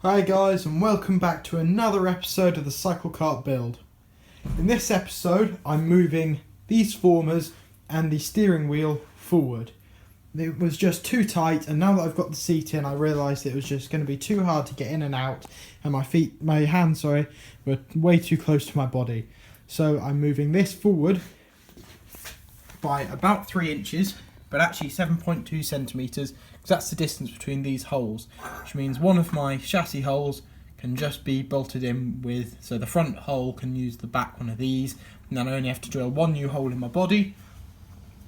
Hi guys, and welcome back to another episode of the Cycle Kart Build. In this episode I'm moving these formers and the steering wheel forward. It was just too tight, and now that I've got the seat in I realised it was just going to be too hard to get in and out, and my hands were way too close to my body. So I'm moving this forward by about 3 inches, but actually 7.2 centimetres, because that's the distance between these holes, which means one of my chassis holes can just be bolted in with, so the front hole can use the back one of these, and then I only have to drill one new hole in my body.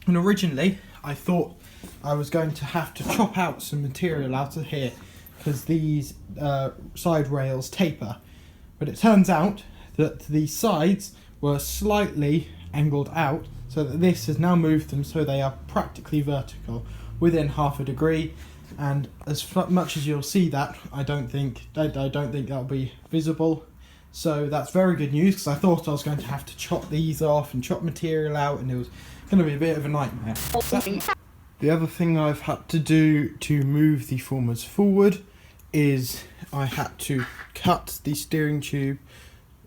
And originally I thought I was going to have to chop out some material out of here because these side rails taper, but it turns out that the sides were slightly angled out, so that this has now moved them so they are practically vertical within half a degree. And as much as you'll see that, I don't think that'll be visible. So that's very good news, because I thought I was going to have to chop these off and chop material out, and it was going to be a bit of a nightmare. The other thing I've had to do to move the formers forward is I had to cut the steering tube,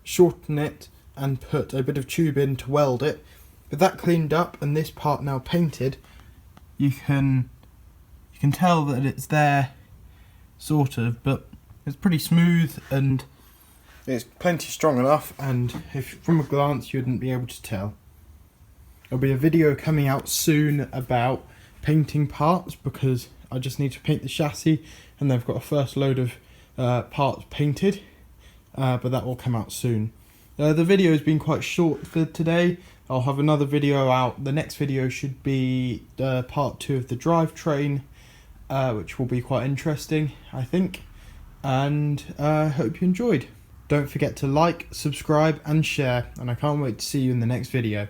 shorten it, and put a bit of tube in to weld it. With that cleaned up and this part now painted, you can tell that it's there, sort of, but it's pretty smooth and it's plenty strong enough, and if from a glance you wouldn't be able to tell. There'll be a video coming out soon about painting parts, because I just need to paint the chassis and they've got a first load of parts painted, but that will come out soon. The video has been quite short for today. I'll have another video out. The next video should be part 2 of the drivetrain, which will be quite interesting, I think, and I hope you enjoyed. Don't forget to like, subscribe and share, and I can't wait to see you in the next video.